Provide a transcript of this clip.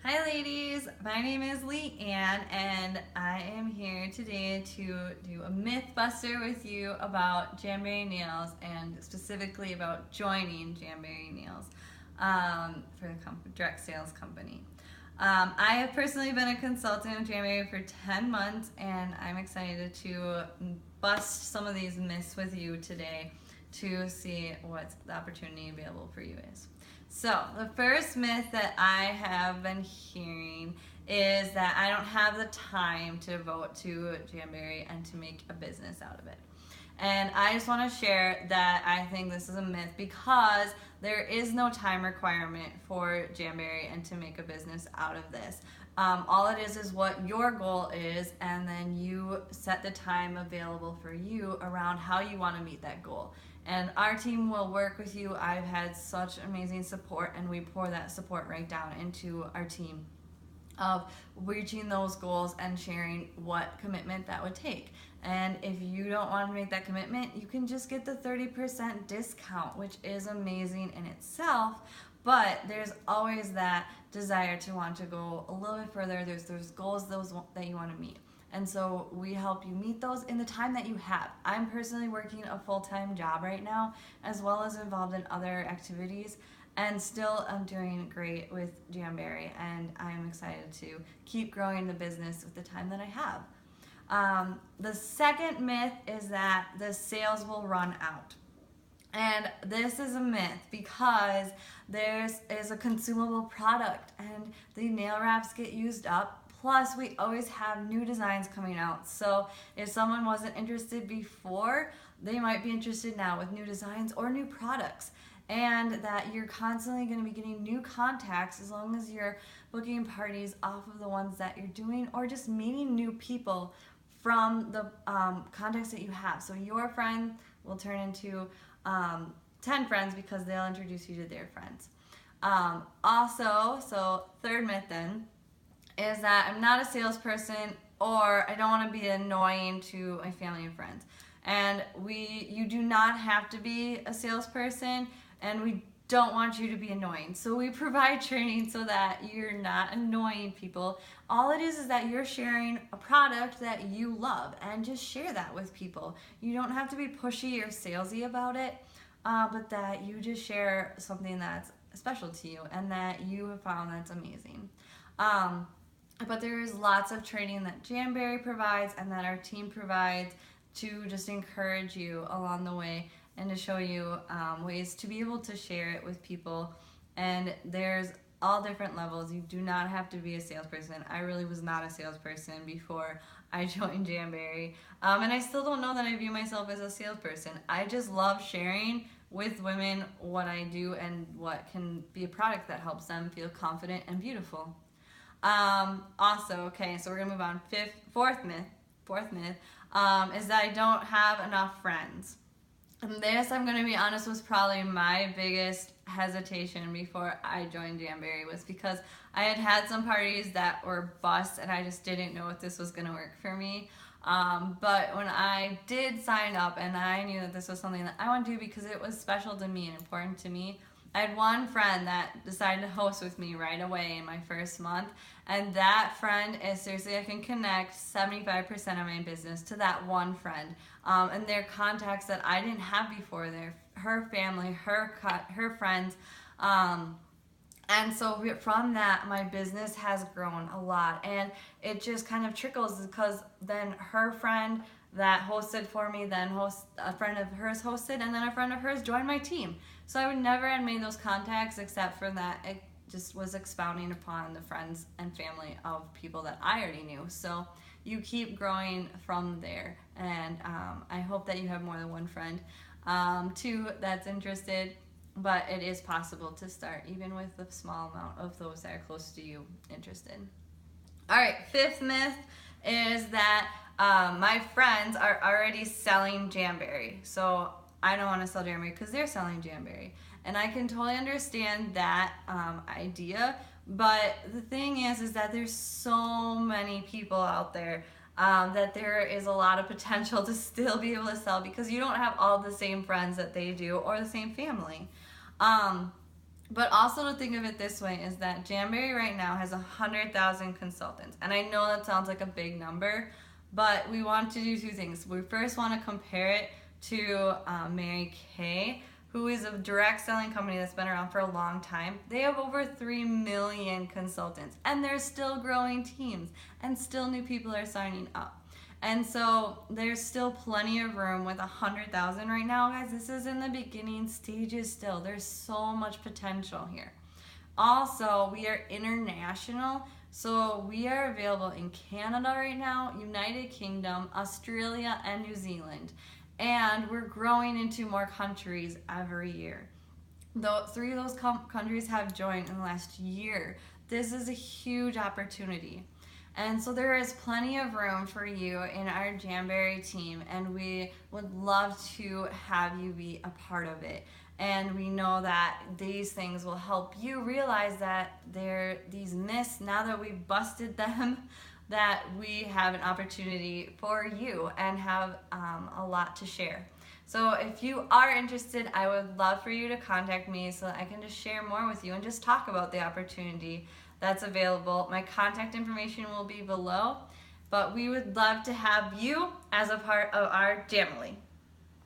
Hi ladies, my name is Leanne and I am here today to do a myth buster with you about Jamberry Nails and specifically about joining Jamberry Nails for the direct sales company. I have personally been a consultant with Jamberry for 10 months and I'm excited to bust some of these myths with you today to see what the opportunity available for you is. So the first myth that I have been hearing is that I don't have the time to devote to Jamberry and to make a business out of it. And I just want to share that I think this is a myth because there is no time requirement for Jamberry and to make a business out of this. All it is what your goal is, and then you set the time available for you around how you want to meet that goal. And our team will work with you. I've had such amazing support, and we pour that support right down into our team of reaching those goals and sharing what commitment that would take. And if you don't want to make that commitment, you can just get the 30% discount, which is amazing in itself. But there's always that desire to want to go a little bit further. There's goals that you want to meet. And so we help you meet those in the time that you have. I'm personally working a full-time job right now, as well as involved in other activities. And still I'm doing great with Jamberry, and I'm excited to keep growing the business with the time that I have. The second myth is that the sales will run out. And this is a myth because there is a consumable product and the nail wraps get used up. Plus, we always have new designs coming out. So if someone wasn't interested before, they might be interested now with new designs or new products. And that you're constantly going to be getting new contacts as long as you're booking parties off of the ones that you're doing or just meeting new people from the contacts that you have. So your friend will turn into 10 friends because they'll introduce you to their friends. So third myth then is that I'm not a salesperson or I don't want to be annoying to my family and friends. And you do not have to be a salesperson, and we don't want you to be annoying. So we provide training so that you're not annoying people. All it is that you're sharing a product that you love, and just share that with people. You don't have to be pushy or salesy about it, but that you just share something that's special to you and that you have found that's amazing. But there is lots of training that Jamberry provides and that our team provides to just encourage you along the way and to show you ways to be able to share it with people. And there's all different levels. You do not have to be a salesperson. I really was not a salesperson before I joined Jamberry. And I still don't know that I view myself as a salesperson. I just love sharing with women what I do and what can be a product that helps them feel confident and beautiful. Okay, so we're gonna move on. Fourth myth is that I don't have enough friends. And this, I'm gonna be honest, was probably my biggest hesitation before I joined Jamberry, was because I had some parties that were busts and I just didn't know if this was gonna work for me. But when I did sign up and I knew that this was something that I want to do because it was special to me and important to me, I had one friend that decided to host with me right away in my first month, and that friend is seriously, I can connect 75% of my business to that one friend, and their contacts that I didn't have before, her family, her friends, and so from that, my business has grown a lot, and it just kind of trickles because then her friend that hosted for me, then a friend of hers hosted, and then a friend of hers joined my team. So I would never have made those contacts except for that it just was expounding upon the friends and family of people that I already knew. So you keep growing from there, and I hope that you have more than one friend, too, that's interested. But it is possible to start even with a small amount of those that are close to you interested. All right, fifth myth is that my friends are already selling Jamberry. So I don't want to sell Jamberry because they're selling Jamberry. And I can totally understand that idea. But the thing is that there's so many people out there that there is a lot of potential to still be able to sell because you don't have all the same friends that they do or the same family. But also to think of it this way is that Jamberry right now has 100,000 consultants. And I know that sounds like a big number, but we want to do two things. We first want to compare it to Mary Kay, who is a direct selling company that's been around for a long time. They have over 3 million consultants, and they're still growing teams, and still new people are signing up. And so there's still plenty of room with 100,000 right now, guys. This is in the beginning stages still. There's so much potential here. Also, we are international, so we are available in Canada right now, United Kingdom, Australia, and New Zealand. And we're growing into more countries every year. Though 3 of those countries have joined in the last year. This is a huge opportunity. And so there is plenty of room for you in our Jamberry team, and we would love to have you be a part of it. And we know that these things will help you realize that these myths, now that we've busted them, that we have an opportunity for you and have a lot to share. So if you are interested, I would love for you to contact me so that I can just share more with you and just talk about the opportunity that's available. My contact information will be below, but we would love to have you as a part of our Jamily.